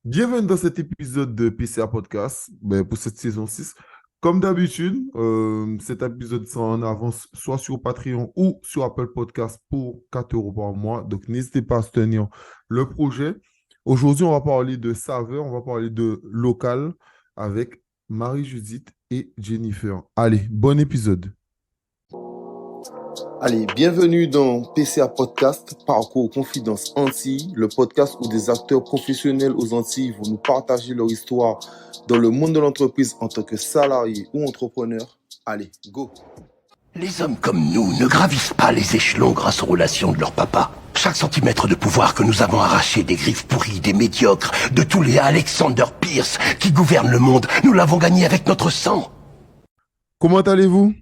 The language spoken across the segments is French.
Bienvenue dans cet épisode de PCA Podcast, pour cette saison 6. Comme d'habitude, cet épisode sera en avance soit sur Patreon ou sur Apple Podcast pour 4 euros par mois. Donc, n'hésitez pas à soutenir le projet. Aujourd'hui, on va parler de saveur, on va parler de local avec Marie-Judith et Jennifer. Allez, bon épisode. Allez, bienvenue dans PCA Podcast, Parcours Confidence Antilles, le podcast où des acteurs professionnels aux Antilles vont nous partager leur histoire dans le monde de l'entreprise en tant que salariés ou entrepreneurs. Allez, go! Les hommes comme nous ne gravissent pas les échelons grâce aux relations de leur papa. Chaque centimètre de pouvoir que nous avons arraché des griffes pourries, des médiocres, de tous les Alexander Pierce qui gouvernent le monde, nous l'avons gagné avec notre sang. Comment allez-vous?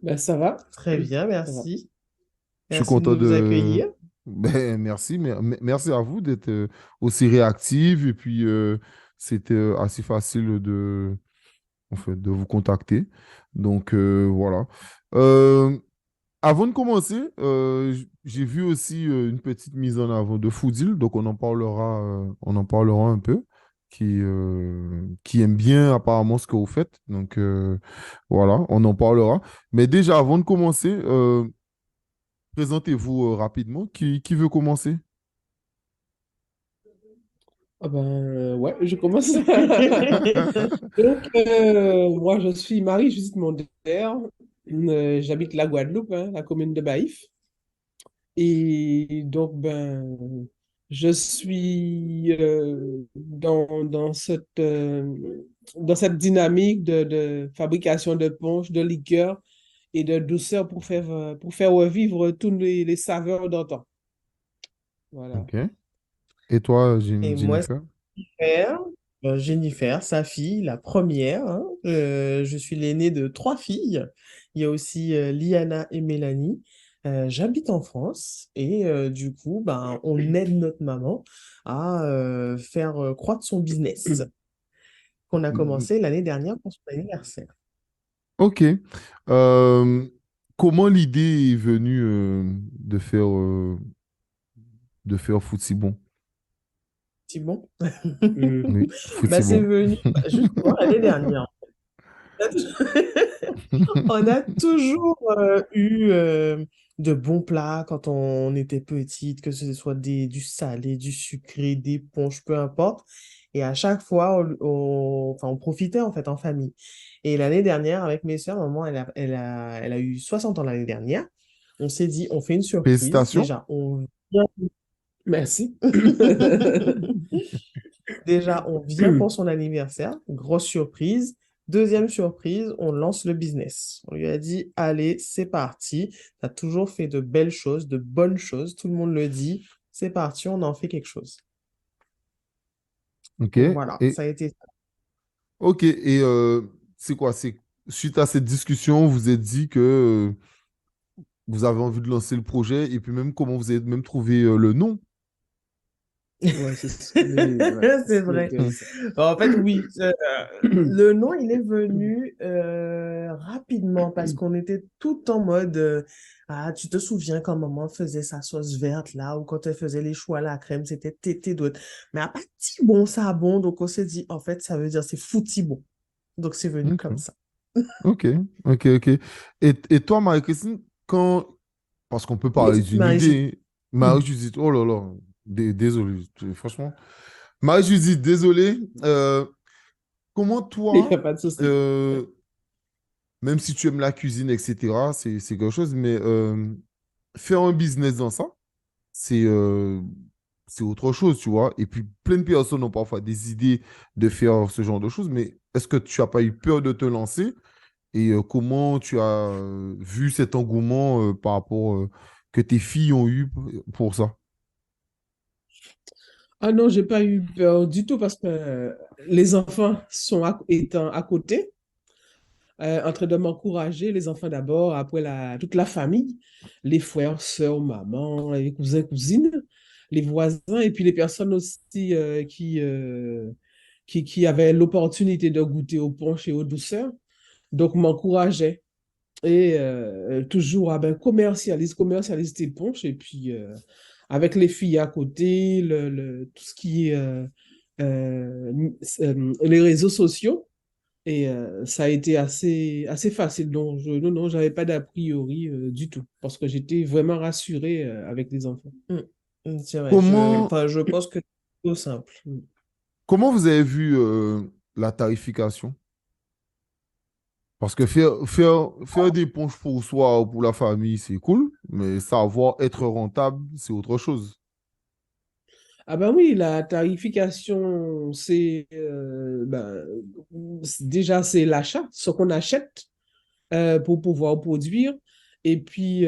Ben, ça va. Très bien, Ça va. merci. Je suis Merci de content nous accueillir. Merci, merci à vous d'être aussi réactive et puis c'était assez facile en fait, de vous contacter. Donc voilà. Euh, Avant de commencer, j'ai vu aussi une petite mise en avant de Foodil, donc on en parlera un peu, qui aime bien apparemment ce que vous faites. Donc voilà, on en parlera. Mais déjà, avant de commencer, présentez-vous rapidement. Qui veut commencer? Ah ben, ouais, je commence. Donc, moi, je suis Marie-Judith Mondaire. J'habite la Guadeloupe, hein, la commune de Baïf. Et donc, je suis dans cette dynamique de fabrication de punch, de liqueurs et de douceur pour faire revivre toutes les saveurs d'antan. Voilà. Ok. Et toi, Et moi, c'est Jennifer? Jennifer, Jennifer, sa fille, la première, hein. Je suis l'aînée de trois filles. Il y a aussi Liana et Mélanie. J'habite en France et du coup, on aide notre maman à faire croître son business qu'on a commencé l'année dernière pour son anniversaire. Ok. Euh, Comment l'idée est venue de faire Footsie Bon? C'est bon? Oui, Footsie C'est Bon. venu justement l'année dernière. On a toujours eu de bons plats quand on était petite, que ce soit du salé, du sucré, des punch, peu importe. Et à chaque fois, on profitait en fait en famille. Et l'année dernière, avec mes sœurs, maman, elle a eu 60 ans l'année dernière. On s'est dit, on fait une surprise. Félicitations. Déjà, on vient. Merci. Déjà, on vient pour son anniversaire, grosse surprise. Deuxième surprise, on lance le business. On lui a dit, allez, c'est parti. Tu as toujours fait de belles choses, de bonnes choses. Tout le monde le dit. C'est parti, on en fait quelque chose. Ok. Donc voilà, Et ça a été ça. ok. Et c'est quoi? C'est suite à cette discussion, vous êtes dit que vous avez envie de lancer le projet et puis même comment vous avez même trouvé le nom. Ouais, c'est ce ouais, C'est ce qui est vrai. intéressant. En fait, oui, le nom, il est venu rapidement parce qu'on était tout en mode ah, tu te souviens quand maman faisait sa sauce verte là, ou quand elle faisait les choux à la crème, c'était tété d'autres. Mais à partir bon, ça a bon, donc on s'est dit, en fait, ça veut dire c'est fouti bon. Donc c'est venu Ok, comme ça. ok, ok. Et toi, Marie-Christine, quand... Parce qu'on peut Oui, parler d'une Marie-Judith. idée. Marie-Judith, oh là là, désolé, franchement. Marie-Judith, désolé. Comment Il n'y toi, a pas de souci. euh, même si tu aimes la cuisine, etc., c'est quelque chose, mais faire un business dans ça, c'est c'est autre chose, tu vois. Et puis, plein de personnes ont parfois des idées de faire ce genre de choses, mais est-ce que tu n'as pas eu peur de te lancer? Et comment tu as vu cet engouement par rapport que tes filles ont eu pour ça? Ah non, j'ai pas eu peur du tout parce que les enfants étant à côté, en train de m'encourager, les enfants d'abord, après toute la famille, les frères, sœurs, maman, les cousins, cousines, les voisins, et puis les personnes aussi qui avaient l'opportunité de goûter au punch et aux douceurs, donc m'encourageaient. Et toujours, commercialise tes punch, et puis avec les filles à côté, tout ce qui est les réseaux sociaux. Et ça a été assez facile. Donc, non, non, j'avais pas d'a priori du tout, parce que j'étais vraiment rassurée avec les enfants. C'est vrai, Comment, enfin, je pense que c'est plutôt simple. comment vous avez vu la tarification? Parce que faire des ponches pour soi ou pour la famille, c'est cool, mais savoir être rentable, c'est autre chose. Ah ben oui, la tarification, déjà c'est l'achat, ce qu'on achète pour pouvoir produire. Et puis,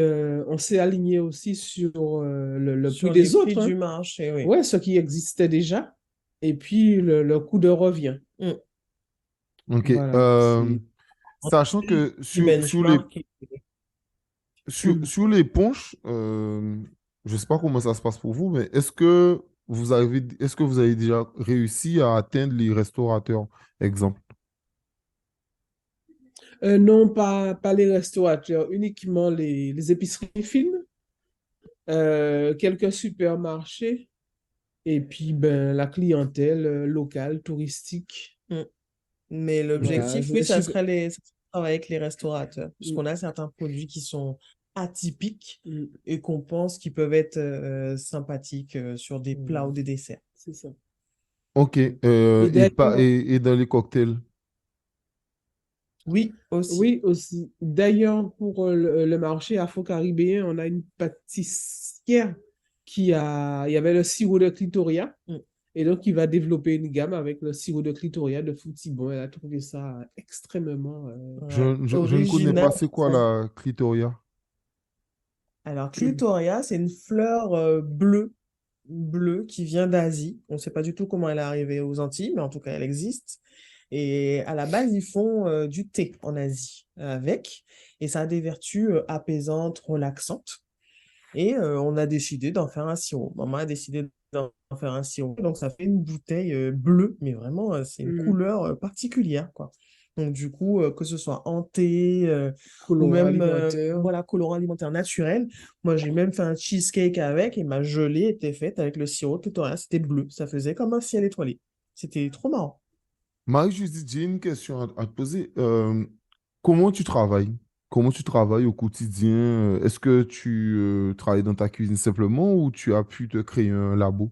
on s'est aligné aussi sur le prix Sur les des prix autres, du hein. marché, oui. Ouais, ce qui existait déjà. Et puis, le coût de revient. Mm. OK. Voilà, c'est Sachant que Petit benchmark. sur les ponches, je ne sais pas comment ça se passe pour vous, mais est-ce que vous avez déjà réussi à atteindre les restaurateurs, exemple? Non, pas les restaurateurs, uniquement les épiceries fines, quelques supermarchés, et puis ben, la clientèle locale, touristique. Mm. Mais Voilà, l'objectif, je oui, ça suis... serait ça serait de travailler avec les restaurateurs, puisqu'on a certains produits qui sont atypiques Mm, et qu'on pense qu'ils peuvent être sympathiques sur des plats ou mm, des desserts. c'est ça. OK. Et d'ailleurs, Et dans les cocktails? Oui, aussi. oui, aussi. D'ailleurs, pour le marché afro-caribéen, on a une pâtissière il y avait le sirop de clitoria. Mm. Et donc, il va développer une gamme avec le sirop de clitoria de Foutibon. Elle a trouvé ça extrêmement... Ouais. Je ne connais Original. pas c'est quoi la clitoria. Alors, Clitoria, c'est une fleur bleue qui vient d'Asie. On ne sait pas du tout comment elle est arrivée aux Antilles, mais en tout cas, elle existe. Et à la base, ils font du thé en Asie avec. Et ça a des vertus apaisantes, relaxantes. Et on a décidé d'en faire un sirop. Maman a décidé d'en faire un sirop. Donc, ça fait une bouteille bleue, mais vraiment, c'est une Mm. couleur particulière, quoi. Donc, du coup, que ce soit en thé ou Colorant même, alimentaire. voilà, colorant alimentaire naturel. Moi, j'ai même fait un cheesecake avec et ma gelée était faite avec le sirop Clitoria. C'était bleu. Ça faisait comme un ciel étoilé. C'était trop marrant. Marie-Judith, j'ai une question à te poser. Comment tu travailles? Comment tu travailles au quotidien? Est-ce que tu travailles dans ta cuisine simplement ou tu as pu te créer un labo?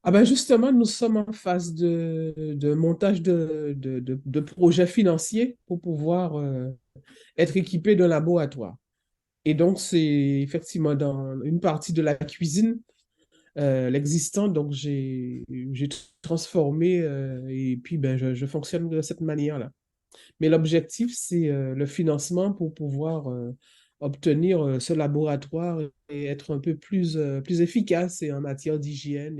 Ah ben justement, nous sommes en phase de montage de projets financiers pour pouvoir être équipés d'un laboratoire. Et donc, c'est effectivement dans une partie de la cuisine l'existant. Donc, j'ai transformé et puis ben, je fonctionne de cette manière-là. Mais l'objectif, c'est le financement pour pouvoir obtenir ce laboratoire et être un peu plus efficace et en matière d'hygiène.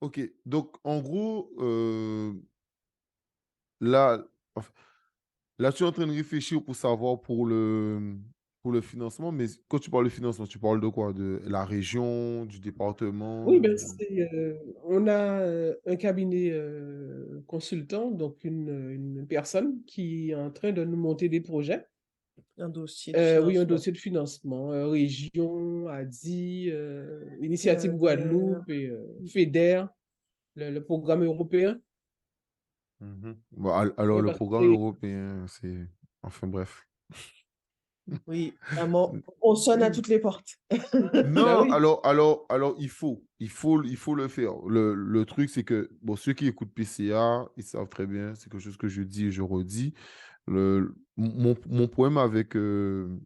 Ok, donc en gros, là, enfin, là, tu es en train de réfléchir pour savoir pour le financement, mais quand tu parles de financement, tu parles de quoi? De la région, du Oui, département, ben du... on a un cabinet consultant, donc une personne qui est en train de nous monter des projets. Un dossier de Oui, un financement. dossier de financement, région, ADI, Initiative Fédère. Guadeloupe et FEDER, le programme européen. Mhm. Bon, alors, Oui, le parce que programme européen, c'est... Enfin, bref. Oui, vraiment, on sonne à toutes les portes. bah Non, oui, alors il faut le faire. Le truc, c'est que, bon, ceux qui écoutent PCA, ils savent très bien, c'est quelque chose que je dis et je redis. Mon problème avec le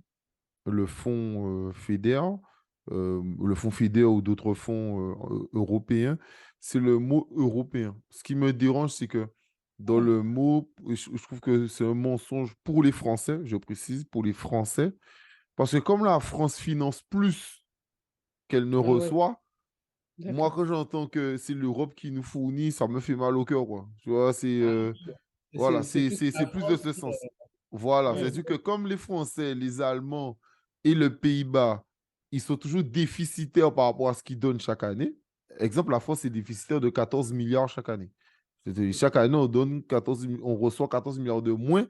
fonds FEDER, le fonds FEDER ou d'autres fonds européens, c'est le mot européen. Ce qui me dérange, c'est que dans le mot, je trouve que c'est un mensonge pour les Français, je précise, pour les Français, parce que comme la France finance plus qu'elle ne ah ouais, reçoit, moi, d'accord. quand j'entends que c'est l'Europe qui nous fournit, ça me fait mal au cœur, quoi. Tu vois, Ah, voilà, c'est plus c'est la plus de France ce qui, sens. Voilà, ouais, c'est-à-dire que comme les Français, les Allemands et le Pays-Bas, ils sont toujours déficitaires par rapport à ce qu'ils donnent chaque année. Exemple, la France est déficitaire de 14 milliards chaque année. C'est-à-dire, chaque année, on reçoit 14 milliards de moins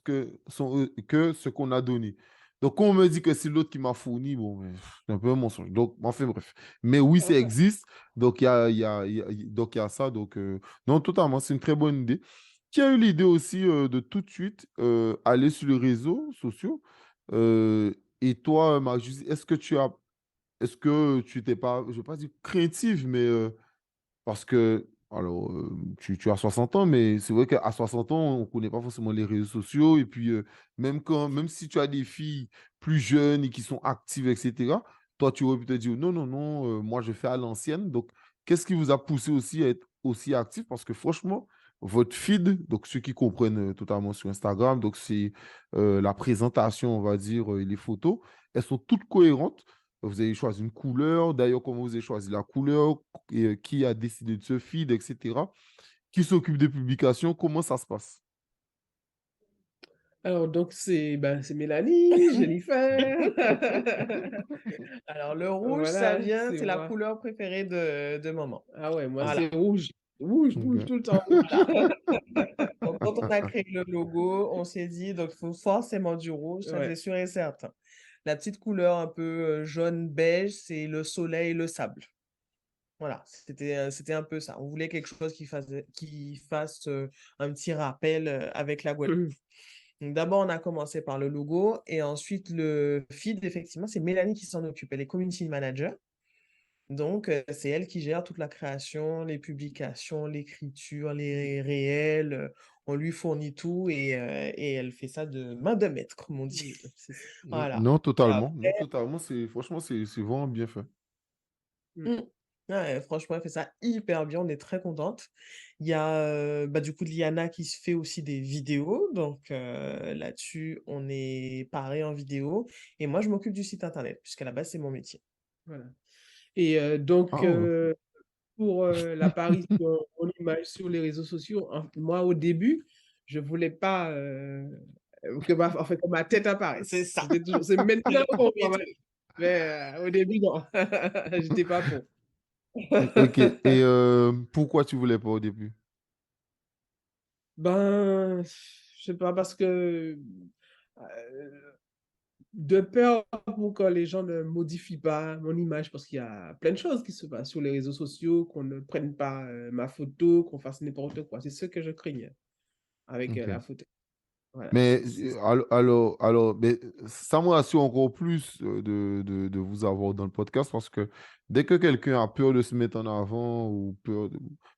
que ce qu'on a donné. Donc, quand on me dit que c'est l'autre qui m'a fourni, bon, c'est un peu un mensonge. Donc, enfin, bref. Mais oui, ça existe. Donc, donc, il y a ça. Donc, non, totalement, c'est une très bonne idée. Qui a eu l'idée aussi de tout de suite aller sur les réseaux sociaux? Et toi, Marjus, est-ce que tu t'es pas, je ne vais pas dire craintive, mais parce que, alors, tu as 60 ans, mais c'est vrai qu'à 60 ans, on ne connaît pas forcément les réseaux sociaux. Et puis, même si tu as des filles plus jeunes et qui sont actives, etc., toi, tu aurais pu te dire, non, non, non, moi, je fais à l'ancienne. Donc, qu'est-ce qui vous a poussé aussi à être aussi actif? Parce que franchement, votre feed, donc ceux qui comprennent totalement sur Instagram, donc c'est la présentation, on va dire, et les photos, elles sont toutes cohérentes. Vous avez choisi une couleur. D'ailleurs, comment vous avez choisi la couleur, et, qui a décidé de ce feed, etc. Qui s'occupe des publications, comment ça se passe? Alors, donc, c'est Mélanie, Jennifer. Alors, le rouge, ça Voilà, vient, c'est c'est la moi. couleur préférée de maman. Ah ouais, moi, Voilà. c'est rouge. Rouge, rouge, Ok. tout le temps rouge. Donc, quand on a créé le logo, on s'est dit, donc, il faut forcément du rouge, ça c'est Ouais. sûr et certain. La petite couleur un peu jaune-beige, c'est le soleil et le sable. Voilà, c'était un peu ça. On voulait quelque chose qui fasse un petit rappel avec la Guadeloupe. Donc, d'abord, on a commencé par le logo et ensuite le feed, effectivement, c'est Mélanie qui s'en occupe. Elle est community manager. Donc, c'est elle qui gère toute la création, les publications, l'écriture, les réels. On lui fournit tout et elle fait ça de main de maître, comme on dit. C'est ça. Voilà. Non, Et totalement. Non, après, totalement. Franchement, c'est vraiment bien fait. mm, ouais, franchement, elle fait ça hyper bien. On est très contente. Il y a du coup Liana qui se fait aussi des vidéos. Donc là-dessus, on est pareil en vidéo. Et moi, je m'occupe du site internet, puisqu'à la base, c'est mon métier. Voilà. Et donc, Ah ouais. pour l'apparition de mon image sur les réseaux sociaux, moi, au début, je ne voulais pas que ma tête apparaisse. C'est ça. C'est C'est maintenant le qu'on premier voit truc. mais au début, non. J'étais pas pour. Ok. Et pourquoi tu voulais pas au début? Ben, je sais pas, parce que euh, de peur pour que les gens ne modifient pas mon image, parce qu'il y a plein de choses qui se passent sur les réseaux sociaux, qu'on ne prenne pas ma photo, qu'on fasse n'importe quoi. C'est ce que je craignais avec Ok. la photo. Voilà, Mais c'est ça. mais ça me rassure encore plus de vous avoir dans le podcast parce que dès que quelqu'un a peur de se mettre en avant ou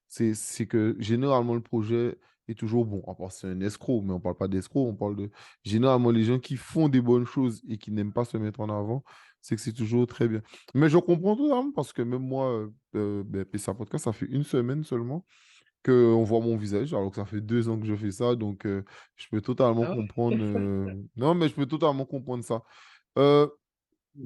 c'est que généralement le projet est toujours bon. À part c'est un escroc, mais on parle pas d'escroc, on parle de généralement les gens qui font des bonnes choses et qui n'aiment pas se mettre en avant, c'est que c'est toujours très bien. Mais je comprends totalement parce que même moi, PSA Podcast, ça fait une semaine seulement qu'on voit mon visage, alors que ça fait 2 ans que je fais ça, donc je peux totalement Ah ouais? comprendre. Non, mais je peux totalement comprendre ça. Euh,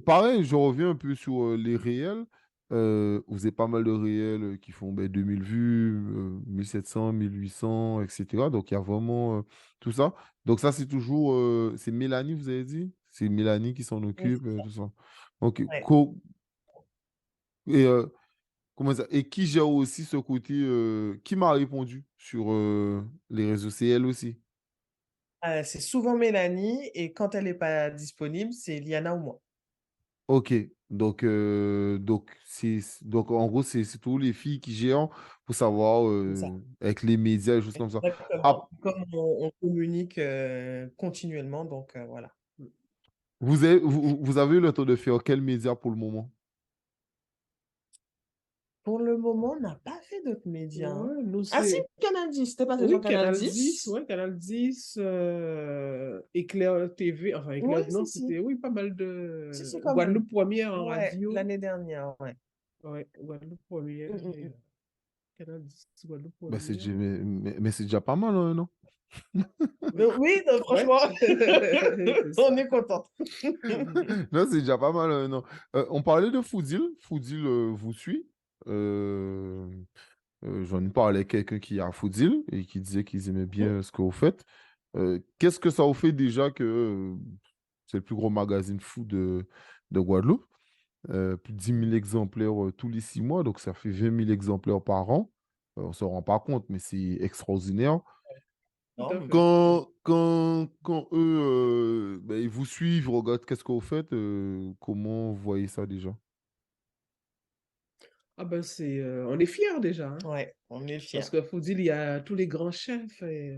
Pareil, je reviens un peu sur les réels. Vous avez pas mal de réels qui font 2000 vues, 1700, 1800, etc. Donc il y a vraiment tout ça. Donc ça, c'est toujours. C'est Mélanie, vous avez dit? C'est Mélanie qui s'en Oui, occupe, c'est ça. tout ça. Ok. Ouais. Et comment ça? Et qui gère aussi ce côté, qui m'a répondu sur les réseaux, c'est elle aussi. C'est souvent Mélanie et quand elle n'est pas disponible, c'est Liana ou moi. Ok, donc en gros, c'est tous les filles qui gèrent pour savoir C'est ça. avec les médias et choses comme ça. Exactement. Ah, Comme on communique continuellement, donc voilà. vous avez eu le temps de faire quel média pour le moment? Pour le moment, on n'a pas fait d'autres médias, hein. Ouais, nous, Ah si, c'est. Canal 10, c'était passé sur Oui, Canal Canal 10, 10. ouais, Canal 10, Éclair TV, enfin Oui, Éclair, non, si, si. c'était, oui, pas mal Si, de si, quand même. Guadeloupe Première en Ouais, radio. l'année dernière, ouais. Ouais, Guadeloupe Première Mm, mm, et mm. Canal 10, Guadeloupe Bah, Première. mais c'est déjà pas mal, hein, non? Donc, oui, donc, Ouais, franchement, c'est on ça. est contente. Non, c'est déjà pas mal, non? On parlait de Foodil. Foodil vous suit. Euh, J'en ai parlé avec quelqu'un qui est à Foodil et qui disait qu'ils aimaient bien ce que vous faites. Qu'est-ce que ça vous fait déjà que c'est le plus gros magazine food de Guadeloupe? Plus de 10 000 exemplaires tous les 6 mois, donc ça fait 20 000 exemplaires par an. On ne se rend pas compte, mais c'est extraordinaire. tout Non, à mais fait. Quand eux, ben, ils vous suivent, ils regardent qu'est-ce que vous faites, comment vous voyez ça déjà? Ah ben on est fiers déjà, hein, ouais, on est parce fiers. que faut dire, il y a tous les grands chefs et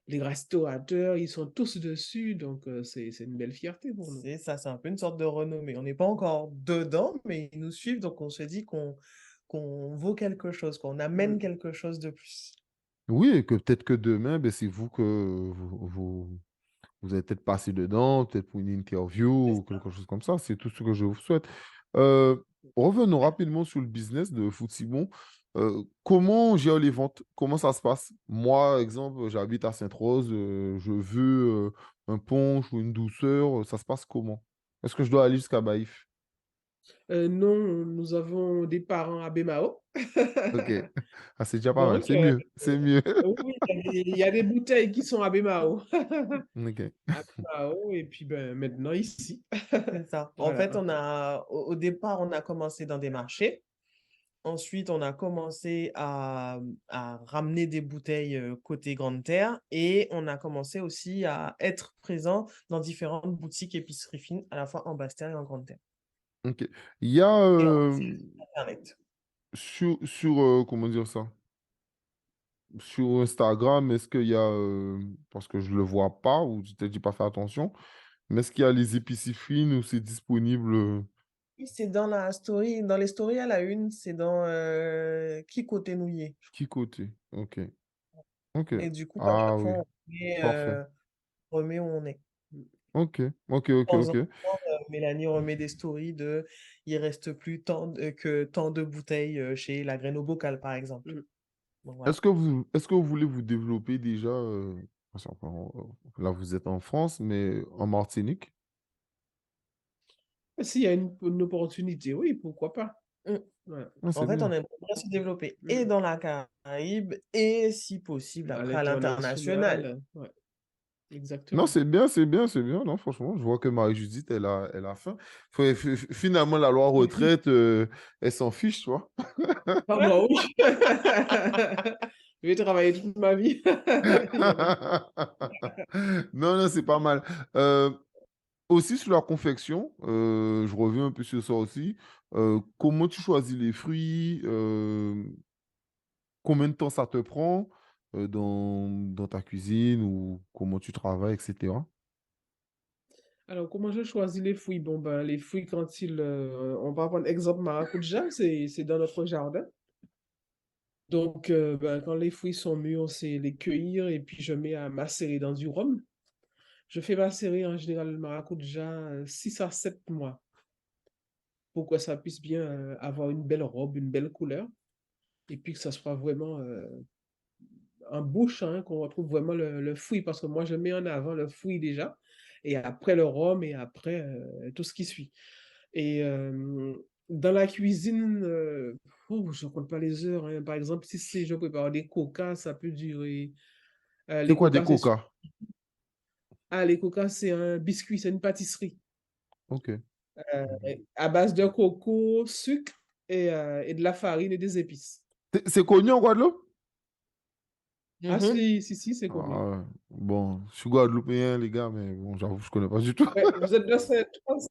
les restaurateurs, ils sont tous dessus, donc c'est une belle fierté pour nous. C'est ça, c'est un peu une sorte de renommée. On n'est pas encore dedans, mais ils nous suivent, donc on se dit qu'on vaut quelque chose, qu'on amène Mm. quelque chose de plus. Oui, et que peut-être que demain, ben, c'est vous que vous allez peut-être passer dedans, peut-être pour une interview C'est ou quelque chose comme ça. C'est tout ce que je vous souhaite. Euh, Revenons rapidement sur le business de Footibon. Comment on gère les ventes? Comment ça se passe? Moi, exemple, j'habite à Sainte-Rose, je veux un punch ou une douceur. Ça se passe comment? Est-ce que je dois aller jusqu'à Baïf? Non, nous avons des parents à Bémao. Ok. Ah, c'est déjà pas mal. Donc, C'est mieux. C'est mieux. oui, il y a des bouteilles qui sont à Bémao. Ok. À Bémao, et puis ben, maintenant ici. c'est ça. En fait, Voilà. au départ, on a commencé dans des marchés. Ensuite, on a commencé à ramener des bouteilles côté Grande Terre et on a commencé aussi à être présent dans différentes boutiques épiceries fines, à la fois en Basse-Terre et en Grande Terre. Ok. Il y a Et on sait Internet. sur comment dire ça? Sur Instagram, est-ce qu'il y a, parce que je ne le vois pas, ou peut-être j'ai pas fait attention, mais est-ce qu'il y a les épices fines ou c'est disponible Oui, c'est dans la story, dans les stories à la une, c'est dans Qui côté nouillé. qui côté? Ok. Ok. Et du coup, à Ah chaque fois, oui, parfait. on remet où on est. Ok, ok, ok, De temps ok. en temps, Mélanie remet des stories de il reste plus que tant de bouteilles chez la Graine au bocal, par exemple. Mm. Donc voilà. Est-ce que vous voulez vous développer déjà, parce qu'enfin, là vous êtes en France, mais en Martinique? S'il y a une opportunité, oui, pourquoi pas. Mm. Ouais. Ah, En c'est fait, on bien. aimerait bien se développer et Mm. dans la Caraïbe et, si possible, À après à l'international. l'international, ouais, Non, exactement. c'est bien, c'est bien, c'est bien. Non, franchement, je vois que Marie-Judith, elle a faim. Finalement, la loi retraite, elle s'en fiche, tu vois. Ah, moi, oui. Je vais travailler toute ma vie. Il y a pas de- Non, non, c'est pas mal. Euh, Aussi sur la confection, je reviens un peu sur ça aussi. Comment tu choisis les fruits? Combien de temps ça te prend dans ta cuisine ou comment tu travailles, etc. Alors, comment je choisis les fruits? Bon, ben, les fruits, on va prendre exemple maracuja, c'est dans notre jardin. Donc, ben, quand les fruits sont mûrs, c'est les cueillir et puis je mets à macérer dans du rhum. Je fais macérer en général le maracuja 6 à 7 mois pour que ça puisse bien avoir une belle robe, une belle couleur et puis que ça soit vraiment en bouche, hein, qu'on retrouve vraiment le fruit parce que moi, je mets en avant le fruit déjà et après le rhum et après tout ce qui suit. Et dans la cuisine, je ne compte pas les heures, hein. Par exemple, si je prépare des coca, ça peut durer. C'est Les quoi des coca, coca? les coca, c'est un biscuit, c'est une pâtisserie Ok. euh, à base de coco, sucre et de la farine et des épices. C'est connu en Guadeloupe? Ah, Mhm. si, c'est Ah, connu. ouais. Bon, je suis guadeloupéen, les gars, mais bon, j'avoue, je connais pas du tout. Ouais, vous êtes de Sainte-Rose.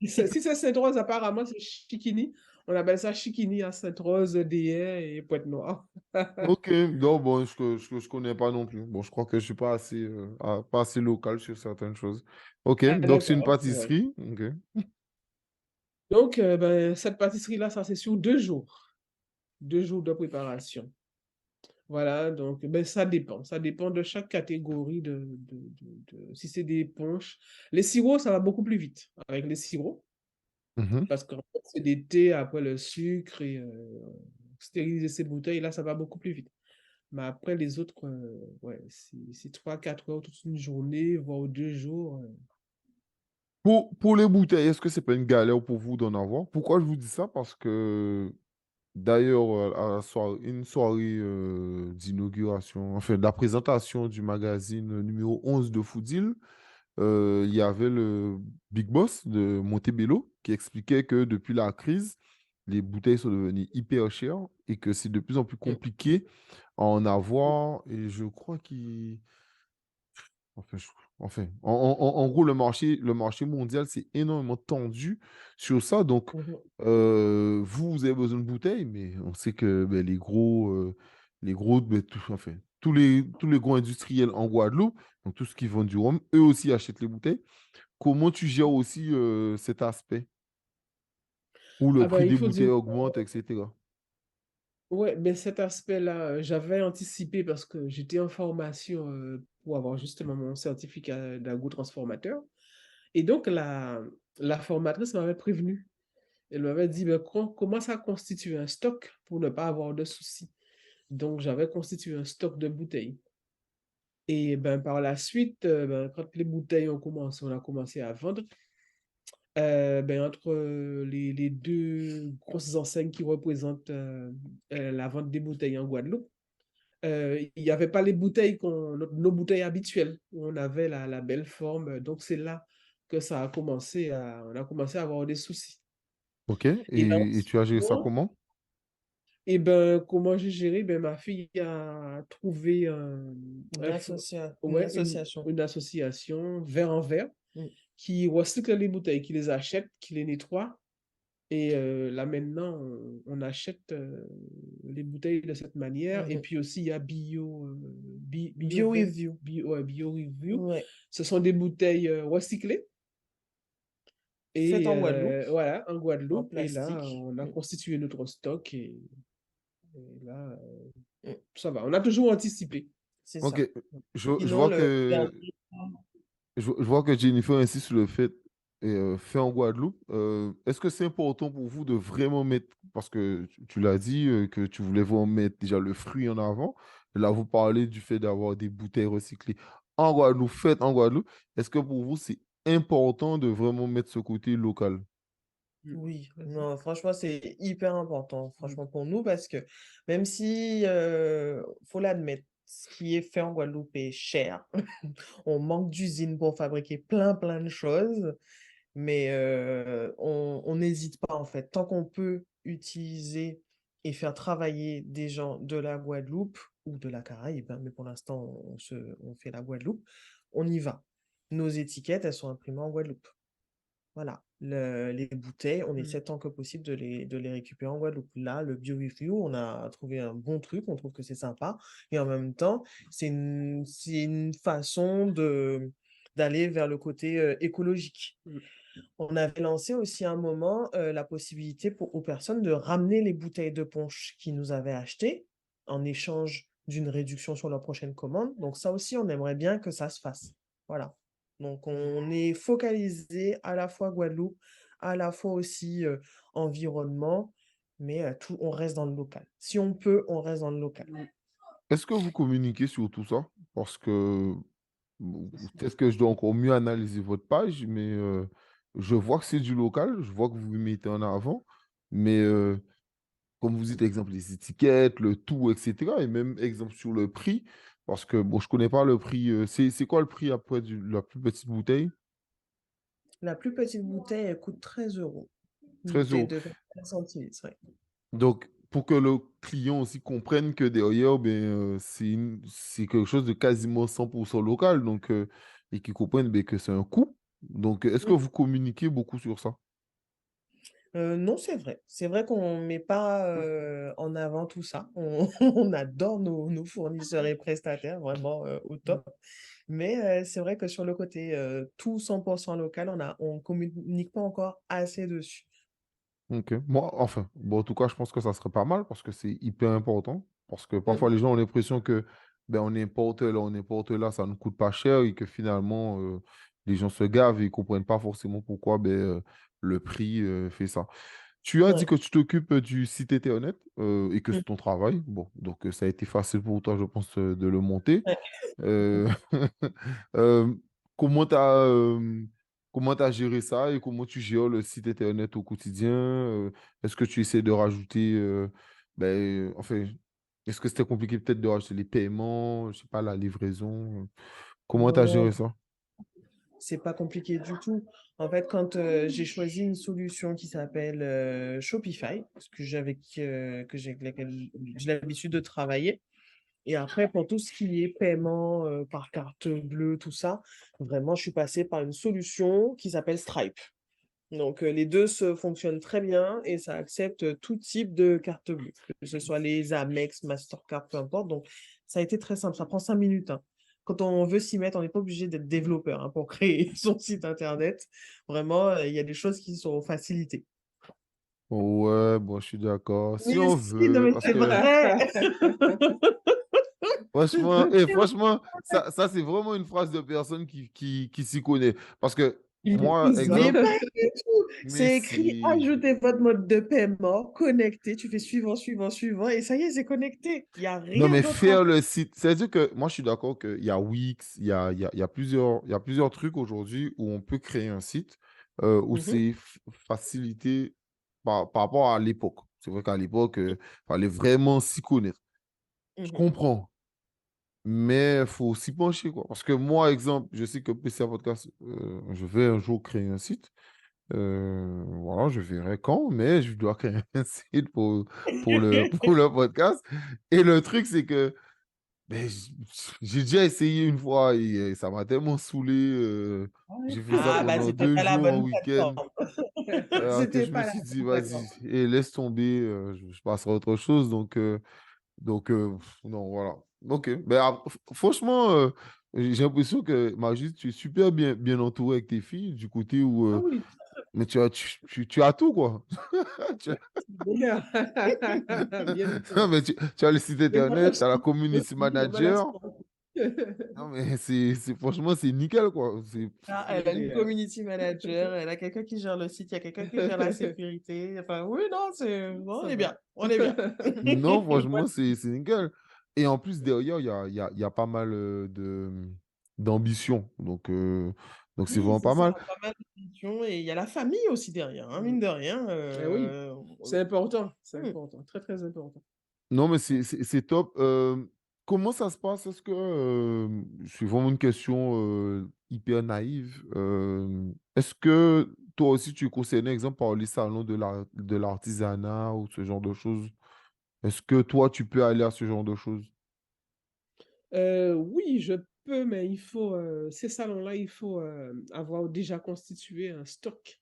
Si c'est Sainte-Rose, apparemment, c'est Chiquini. On appelle ça Chiquini à Sainte-Rose, Déhais et Pointe-Noire. Ok, non, bon, je connais pas non plus. Bon, je crois que je suis pas assez local sur certaines choses. Ok, Ah, donc c'est une d'accord. Ouais. pâtisserie. Ok. Donc, ben, cette pâtisserie-là, ça, c'est sur 2 jours. 2 jours de préparation. Voilà, donc ben, ça dépend. Ça dépend de chaque catégorie si c'est des punchs. Les sirops, ça va beaucoup plus vite avec les sirops. Mhm. Parce qu'en fait, c'est des thés après le sucre et stériliser ces bouteilles, là, ça va beaucoup plus vite. Mais après, les autres, ouais, c'est 3, 4 heures toute une journée, voire 2 jours. Pour les bouteilles, est-ce que c'est pas une galère pour vous d'en avoir? Pourquoi je vous dis ça? Parce que d'ailleurs, à une soirée d'inauguration, enfin de la présentation du magazine numéro 11 de Foodil, il y avait le Big Boss de Montebello qui expliquait que depuis la crise, les bouteilles sont devenues hyper chères et que c'est de plus en plus Mm. compliqué à en avoir et je crois qu'il... Enfin, en gros, le marché mondial, c'est énormément tendu sur ça. Donc, Mhm. vous avez besoin de bouteilles, mais on sait que ben, les gros ben, tous les gros industriels en Guadeloupe, donc tout ce qui vend du rhum, eux aussi achètent les bouteilles. Comment tu gères aussi cet aspect où le Ah ben, prix il des faut bouteilles dire, augmente, etc. ouais, ben cet aspect-là, j'avais anticipé parce que j'étais en formation pour avoir justement mon certificat d'agrotransformateur. Et donc, la formatrice m'avait prévenu. Elle m'avait dit, ben, commence à constituer un stock pour ne pas avoir de soucis. Donc, j'avais constitué un stock de bouteilles. Et ben, par la suite, ben, quand les bouteilles ont commencé, on a commencé à vendre, ben, entre les deux grosses enseignes qui représentent la vente des bouteilles en Guadeloupe, il n'y avait pas les bouteilles, nos bouteilles habituelles, où on avait la belle forme. Donc, c'est là que on a commencé à avoir des soucis. OK? Et là, Et tu as géré ça ensuite, comment? et ben, comment j'ai géré? Ben, ma fille a trouvé Une ouais, association. une association verre en verre Mm. qui recycle les bouteilles, qui les achète, qui les nettoie. Et là maintenant, on achète les bouteilles de cette manière. Et Mhm. puis aussi, il y a Bio Review. Bio Review. Ouais. Ce sont des bouteilles recyclées. Fait Et en Guadeloupe, voilà, en en Guadeloupe. Et là, plastique. on a Mm. constitué notre stock. Et là, Mm. ça va. On a toujours anticipé. C'est OK. ça. Je Sinon, vois le que dernier. je vois que Jennifer insiste sur le fait fait en Guadeloupe. Est-ce que c'est important pour vous de vraiment mettre, parce que tu l'as dit, que tu voulais vraiment mettre déjà le fruit en avant. Là, vous parlez du fait d'avoir des bouteilles recyclées en Guadeloupe, faites en Guadeloupe. Est-ce que pour vous, c'est important de vraiment mettre ce côté local? Mm. Oui, Vas-y. non, franchement, c'est hyper important, Mm. franchement, pour nous, parce que même si, faut l'admettre, ce qui est fait en Guadeloupe est cher, on manque d'usines pour fabriquer plein de choses, mais on n'hésite pas, en fait. Tant qu'on peut utiliser et faire travailler des gens de la Guadeloupe ou de la Caraïbe, hein, mais pour l'instant, on fait la Guadeloupe, on y va. Nos étiquettes, elles sont imprimées en Guadeloupe. Voilà, les bouteilles, on Mm. essaie tant que possible de les récupérer en Guadeloupe. Là, le BioRefuel, on a trouvé un bon truc, on trouve que c'est sympa. Et en même temps, c'est une façon d'aller vers le côté écologique. Mm. On avait lancé aussi à un moment la possibilité aux personnes de ramener les bouteilles de punch qu'ils nous avaient achetées en échange d'une réduction sur leur prochaine commande. Donc ça aussi, on aimerait bien que ça se fasse. Voilà. Donc on est focalisé à la fois Guadeloupe, à la fois aussi environnement, mais tout, on reste dans le local. Si on peut, on reste dans le local. Est-ce que vous communiquez sur tout ça? Parce que peut-être que je dois encore mieux analyser votre page, mais je vois que c'est du local, je vois que vous vous mettez en avant, mais comme vous dites, exemple, les étiquettes, le tout, etc., et même exemple sur le prix, parce que bon, je connais pas le prix, c'est quoi le prix après la plus petite bouteille? La plus petite bouteille, elle coûte 13 euros. Une 13 bouteille euros. de 25 centilitres, ouais. Donc, pour que le client aussi comprenne que derrière, ben, c'est quelque chose de quasiment 100% local, donc, et qu'ils comprennent ben, que c'est un coût. Donc, est-ce que vous communiquez beaucoup sur ça? Non, c'est vrai. C'est vrai qu'on ne met pas en avant tout ça. On adore nos fournisseurs et prestataires, vraiment au top. Mais c'est vrai que sur le côté tout 100% local, on communique pas encore assez dessus. Ok. Moi, enfin, bon, en tout cas, je pense que ça serait pas mal parce que c'est hyper important. Parce que parfois, Mm. les gens ont l'impression que ben, on importe là, ça ne coûte pas cher et que finalement, les gens se gavent et ils comprennent pas forcément pourquoi ben, le prix fait ça. Tu as dit Ouais. que tu t'occupes du site internet et que Mm. c'est ton travail. Bon, donc ça a été facile pour toi, je pense, de le monter. Ouais. Euh, euh, comment tu as, comment tu géré ça et comment tu gères le site internet au quotidien? Est-ce que tu essaies de rajouter, enfin, est-ce que c'était compliqué peut-être de rajouter les paiements, je sais pas, la livraison? Comment tu as géré Non, ça? c'est pas compliqué du tout. En fait, quand j'ai choisi une solution qui s'appelle Shopify, parce que avec laquelle j'ai l'habitude de travailler, Et après, pour tout ce qui est paiement par carte bleue, tout ça, vraiment, je suis passée par une solution qui s'appelle Stripe. Donc, les deux se fonctionnent très bien et ça accepte tout type de carte bleue, que ce soit les Amex, Mastercard, peu importe. Donc, ça a été très simple. Ça prend 5 minutes, hein. Quand on veut s'y mettre, on n'est pas obligé d'être développeur, hein, pour créer son site internet. Vraiment, il y a des choses qui sont facilitées. Ouais, bon, je suis d'accord. Si Mais on si, non, veut, mais parce c'est que vrai. franchement, ça c'est vraiment une phrase de personne qui s'y connaît. Parce que moi, Mais exemple, pas du tout. mais C'est écrit, c'est... ajoutez votre mode de paiement, connecté. Tu fais suivant, suivant, suivant, et ça y est, c'est connecté. Il n'y a Non, rien mais d'autre à faire le site, c'est-à-dire que moi, je suis d'accord qu'il y a Wix, il y a plusieurs trucs aujourd'hui où on peut créer un site où faire. c'est facilité par rapport à l'époque. C'est vrai qu'à l'époque, il fallait vraiment s'y connaître. Je Mhm. comprends, mais il faut s'y pencher, quoi. Parce que moi, exemple, je sais que PCA Podcast, je vais un jour créer un site. Voilà, je verrai quand, mais je dois créer un site pour le podcast. Et le truc, c'est que ben, j'ai déjà essayé une fois et ça m'a tellement saulé. J'ai fait ça Ah, bah, pendant c'était deux pas la jours en bonne week-end plateforme. que C'était je me pas la suis dit, bonne vas-y, plateforme. et laisse tomber, je passerai à autre chose. Non, voilà. Ok. Ben, franchement, j'ai l'impression que Magie, tu es super bien entouré avec tes filles, du côté où. Ah oui, Mais tu as tout, quoi. Tu as, bien. Bien non, entouré. mais tu as le site Et moi internet, tu as la aussi, community on me laisse manager. pas. Non, mais franchement, c'est nickel, quoi. Ah, C'est elle a une l'idéal. community manager, elle a quelqu'un qui gère le site, il y a quelqu'un qui gère la sécurité. Enfin, oui, non, on Ça est va. bien, on est bien. Non, Moi, franchement, c'est nickel. Et en plus, derrière, il y a pas mal d'ambition. Donc c'est Oui, vraiment c'est pas ça, mal. pas mal de missions. Et il y a la famille aussi derrière, hein, mine de rien. eh oui, c'est important. C'est Hmm. important. Très, très important. Non, mais c'est top. Comment ça se passe? Est-ce que c'est vraiment une question hyper naïve? Est-ce que toi aussi tu es concerné, exemple, par les salons de l'artisanat ou ce genre de choses? Est-ce que toi, tu peux aller à ce genre de choses? Oui, je peux, mais il faut, ces salons-là, il faut avoir déjà constitué un stock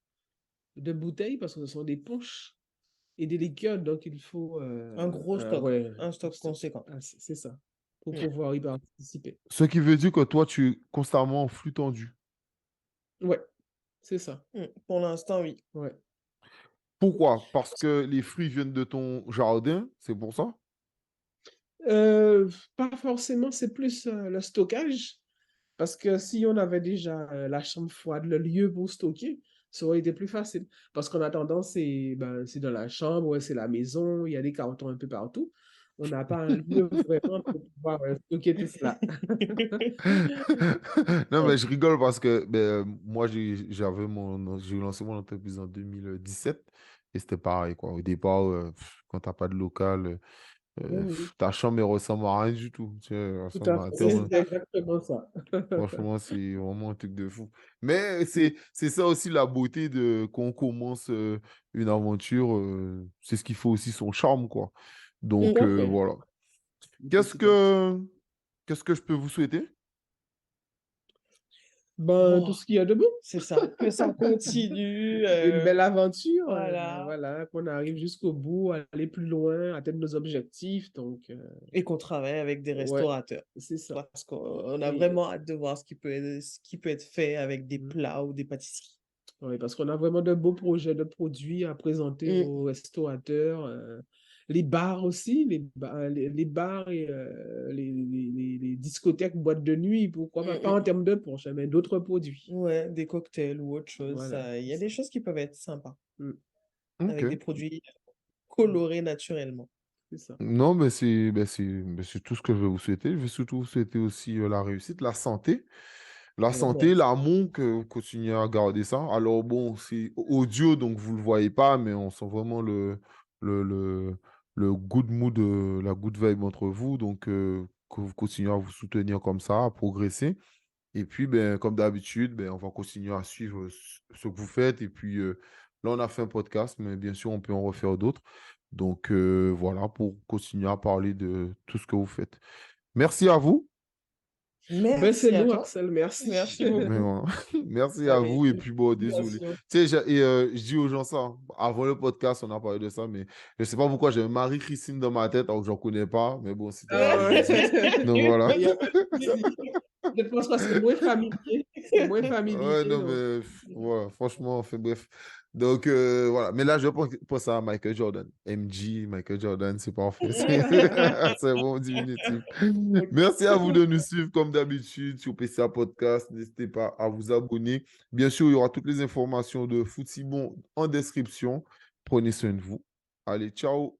de bouteilles parce que ce sont des punchs et des liqueurs, donc il faut Un gros stock, ouais, un un stock stock. conséquent. Ah, c'est ça, pour Hmm. pouvoir y participer. Ce qui veut dire que toi, tu es constamment en flux tendu. Ouais, c'est ça. Pour l'instant, oui. Ouais. Pourquoi? Parce que les fruits viennent de ton jardin, c'est pour ça? Pas forcément, c'est plus le stockage. Parce que si on avait déjà la chambre froide, le lieu pour stocker, ça aurait été plus facile. Parce qu'en attendant, c'est dans la chambre, ouais, c'est la maison, il y a des cartons un peu partout. On n'a pas un lieu vraiment pour pouvoir stocker tout cela. Non, mais je rigole parce que moi, j'ai lancé mon entreprise en 2017 et c'était pareil, quoi. Au départ, quand t'as pas de local, Oui, ta chambre, elle ressemble à rien du tout. Tu sais, elle tout ressemble à à fait. C'est tellement. C'est ça. exactement ça. Franchement, c'est vraiment un truc de fou. Mais c'est ça aussi la beauté de quand on commence une aventure. C'est ce qui fait aussi son charme, quoi. Tout Donc, à fait. voilà. Il faut Qu'est-ce s'y mettre. que, qu'est-ce que je peux vous souhaiter? Ben, Oh, tout ce qu'il y a de bon. c'est ça. Que ça continue. Une belle aventure, Voilà. voilà, qu'on arrive jusqu'au bout, aller plus loin, atteindre nos objectifs. Donc, Et qu'on travaille avec des ouais, restaurateurs. c'est ça. Parce qu'on a Et, vraiment hâte de voir ce qui peut être fait avec des mm, plats ou des pâtisseries. oui, parce qu'on a vraiment de beaux projets de produits à présenter Mm, aux restaurateurs. Les bars aussi, les bars et les discothèques, boîtes de nuit, pourquoi pas, mm, pas en mm. termes de punch, hein, mais d'autres produits. Ouais, des cocktails ou autre chose. Voilà, Il c'est y a des ça. choses qui peuvent être sympas Mm, Ok. avec des produits mm, colorés naturellement. c'est ça. Non, mais c'est tout ce que je vais vous souhaiter. Je vais surtout vous souhaiter aussi la réussite, la santé. La santé, Merci. l'amour, que vous continuez à garder ça. Alors bon, c'est audio, donc vous ne le voyez pas, mais on sent vraiment le, le, le good mood, la good vibe entre vous. Donc, que vous continuez à vous soutenir comme ça, à progresser. Et puis, ben, comme d'habitude, ben, on va continuer à suivre ce que vous faites. Et puis, là, on a fait un podcast, mais bien sûr, on peut en refaire d'autres. Donc, voilà, pour continuer à parler de tout ce que vous faites. Merci à vous. Ben, c'est Merci à nous, toi. Axel, merci. Merci Mais beaucoup. bon, merci à Allez, vous. Et puis bon, désolé. félicitations. Tu sais, je dis aux gens ça, hein. Avant le podcast, on a parlé de ça, mais je sais pas pourquoi j'ai Marie-Christine dans ma tête, alors que je n'en connais pas. Mais bon, c'était ça que Ah j'ai dit. ouais. Donc voilà. Il y a pas de souci. Je pense que c'est moins familier. C'est moins familier, Ouais, non, donc. mais voilà, franchement, enfin, bref. Donc voilà. Mais là, je pense à Michael Jordan. MJ, Michael Jordan, c'est parfait. C'est bon, diminutif. Merci à vous de nous suivre comme d'habitude sur PCA Podcast. N'hésitez pas à vous abonner. Bien sûr, il y aura toutes les informations de Footibon en description. Prenez soin de vous. Allez, ciao.